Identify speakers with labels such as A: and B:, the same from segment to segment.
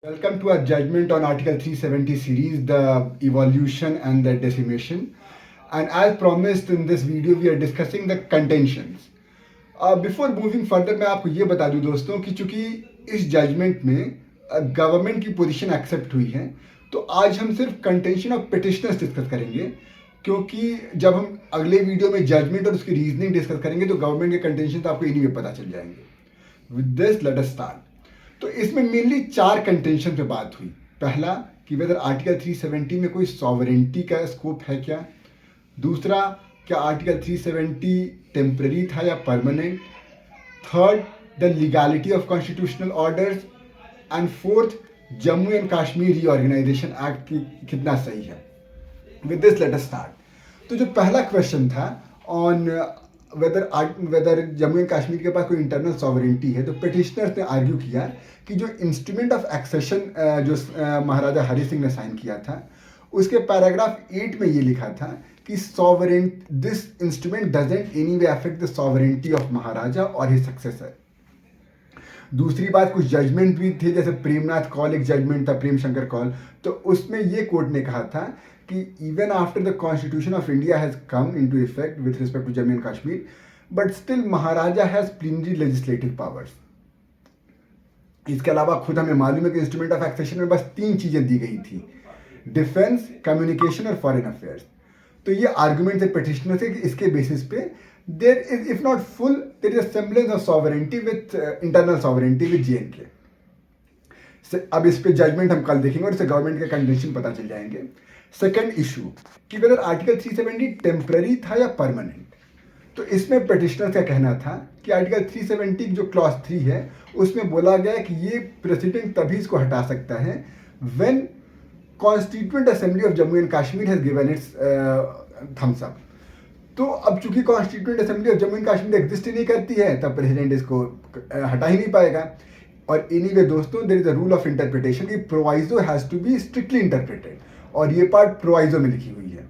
A: Welcome to our judgment on Article 370 series, the evolution and the decimation. And as promised in this video, we are discussing the contentions. Before moving further, मैं आपको ये बता दूं दोस्तों कि चूंकि इस जजमेंट में गवर्नमेंट की पोजीशन एक्सेप्ट हुई है, तो आज हम सिर्फ कंटेंशन ऑफ पिटिशनर्स डिस्कस करेंगे, क्योंकि जब हम अगले वीडियो में जजमेंट और उसकी रीजनिंग डिस्कस करेंगे तो गवर्नमेंट के कंटेंशन आपको इन्हीं में पता चल जाएंगे. With this let us start. तो इसमें मेनली 4 कंटेंशन पे बात हुई. पहला कि वेदर आर्टिकल 370 में कोई सॉवरेंटी का स्कोप है क्या. दूसरा, क्या आर्टिकल 370 टेम्पररी था या permanent. Third, the legality of constitutional orders. And fourth, Jammu and Kashmir reorganisation act की कितना सही है. With this let us start. तो जो पहला क्वेश्चन था on whether Jammu and Kashmir के पास कोई इंटरनल सॉवरेंटी है, तो पिटिशनर्स ने आर्ग्यू किया कि जो इंस्ट्रूमेंट ऑफ एक्सेशन जो महाराजा हरि सिंह ने साइन किया था, उसके पैराग्राफ 8 में ये लिखा था कि sovereign this instrument doesn't anyway affect the sovereignty of Maharaja और हिज सक्सेसर. दूसरी बात, कुछ जजमेंट भी थे, जैसे प्रेमनाथ कॉल एक जजमेंट था, प्रेम शंकर कॉल, तो उसमें ये कोर्ट ने कहा था कि even after the Constitution of India has come into effect with respect to Jammu and Kashmir, but still maharaja has plenary legislative powers. इसके अलावा खुद हमें मालूम है कि इंस्ट्रूमेंट ऑफ एक्सेशन में बस 3 चीजें दी गई थी, डिफेंस, कम्युनिकेशन और फॉरेन अफेयर्स. तो ये आर्गुमेंट है पिटिशनर से कि इसके बेसिस पे there is, if not full, there is a semblance of sovereignty with internal sovereignty with JNK. अब इस पे जजमेंट हम कल देखेंगे और इससे गवर्नमेंट के कंडीशन पता चल जाएंगे. सेकंड इशू कि वेदर आर्टिकल 370 टेम्पररी था या परमानेंट. तो इसमें पिटिशनर का कहना था कि आर्टिकल 370 जो क्लॉज 3 है, उसमें बोला गया है कि ये प्रेसिडेंट तभी इसको हटा सकता है when constituent assembly of Jammu and Kashmir has given its thumbs up. तो अब चूंकि constituent assembly of Jammu and Kashmir exist ही नहीं करती है, तब प्रेसिडेंट इसको हटा ही नहीं पाएगा. और एनीवे दोस्तों, there is a rule of interpretation कि proviso has to be strictly interpreted, और ये पार्ट प्रोवाइजो में लिखी हुई है.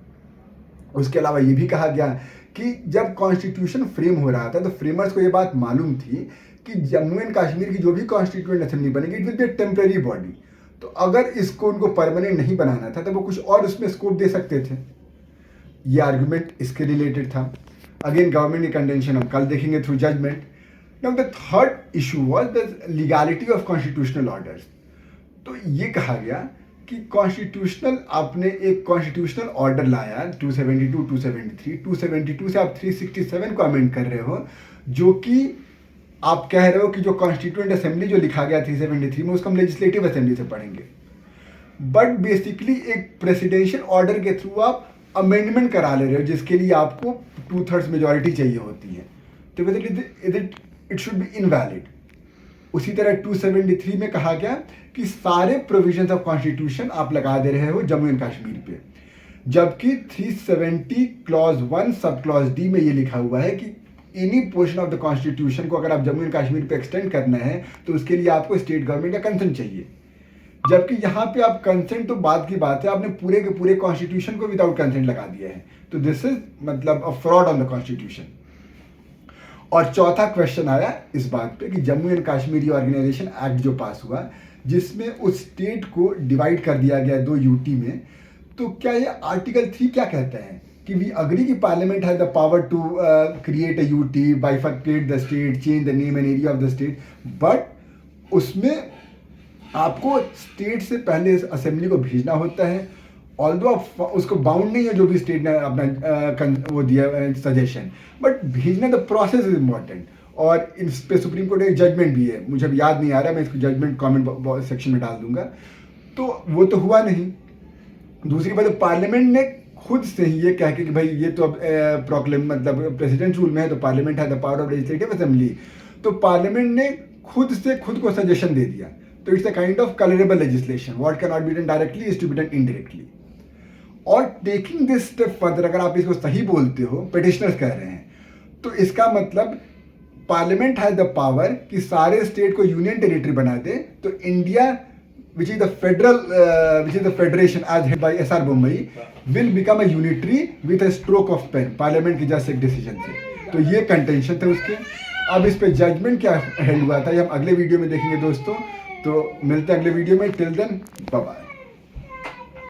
A: उसके अलावा ये भी कहा गया कि जब कॉन्स्टिट्यूशन फ्रेम हो रहा था तो फ्रेमर्स को ये बात मालूम थी कि जम्मू एंड कश्मीर की जो भी कॉन्स्टिट्यूएंट असेंबली बनेगी, it will be A temporary body. तो अगर इसको उनको परमानेंट नहीं बनाना था तो वो कुछ और उसमें स्कोप दे सकते थे. ये आर्गुमेंट इसके रिलेटेड था. अगेन गवर्नमेंट की कंटेंशन हम कल देखेंगे through judgement. Now the third issue was the legality of constitutional orders. तो ये कहा गया कि कॉन्स्टिट्यूशनल, आपने एक कॉन्स्टिट्यूशनल ऑर्डर लाया 272, 273, 272 से आप 367 को अमेंड कर रहे हो, जो कि आप कह रहे हो कि जो कॉन्स्टिट्यूएंट असेंबली जो लिखा गया 373 में, उसको हम लेजिस्लेटिव असेंबली से पढ़ेंगे. बट बेसिकली एक प्रेसिडेंशियल ऑर्डर के थ्रू आप अमेंडमेंट करा ले रहे हो, जिसके लिए आपको 2/3 मेजॉरिटी चाहिए होती है. तो इट शुड बी इनवैलिड. उसी तरह 273 में कहा गया कि सारे प्रोविजंस ऑफ कॉन्स्टिट्यूशन आप लगा दे रहे हो जम्मू एंड कश्मीर पे, जबकि 370 क्लॉज 1 सब क्लॉज डी में ये लिखा हुआ है कि any portion of the constitution को अगर आप जम्मू एंड कश्मीर पे एक्सटेंड करना है तो उसके लिए आपको स्टेट गवर्नमेंट का कंसेंट चाहिए. जबकि यहाँ पे आप कंसेंट तो बात की बात है, आपने पूरे के पूरे कॉन्स्टिट्यूशन को विदाउट कंसेंट लगा दिया है. तो दिस इज मतलब a fraud on the constitution. और चौथा क्वेश्चन आया इस बात पे कि Jammu and Kashmir reorganisation act जो पास हुआ, जिसमें उस स्टेट को डिवाइड कर दिया गया 2 यूटी में, तो क्या ये आर्टिकल 3 क्या कहता है कि वी अग्री कि parliament has the power to create a UT, bifurcate the state, change the name and area of the state, but उसमें आपको स्टेट से पहले इस असेंबली को भेजना होता है. ऑल्दो आप उसको बाउंड नहीं है जो भी स्टेट ने अपना वो दिया सजेशन, बट भेजना द प्रोसेस इज इम्पॉर्टेंट. और इस पे सुप्रीम कोर्ट एक जजमेंट भी है, मुझे अब याद नहीं आ रहा, मैं इसको जजमेंट कमेंट सेक्शन में डाल दूंगा. तो वो तो हुआ नहीं. दूसरी बात, पार्लियामेंट ने खुद से ही ये कह के कि भाई ये तो अब प्रोक्लेम मतलब प्रेसिडेंट रूल में है, तो पार्लियामेंट है the power of legislative assembly, तो पार्लियामेंट ने खुद को सजेशन दे दिया. तो it's a kind of colourable legislation. What can not be done directly is to be done indirectly. और टेकिंग दिस स्टेप फर्दर, अगर आप इसको सही बोलते हो, पिटिशनर्स कह रहे हैं, तो इसका मतलब पार्लियामेंट हैज द पावर कि सारे स्टेट को यूनियन टेरिटरी बना दे. तो India which is the federation as head by SR Bombay will become a unitary with a stroke of pen, parliament की जस्ट एक डिसीजन से. तो ये कंटेंशन थे उसके. अब इस पे जजमेंट क्या हेल्ड हुआ था, ये हम अगले वीडियो में देखेंगे दोस्तों. तो मिलते हैं अगले वीडियो में, टिल देन बाय बाय।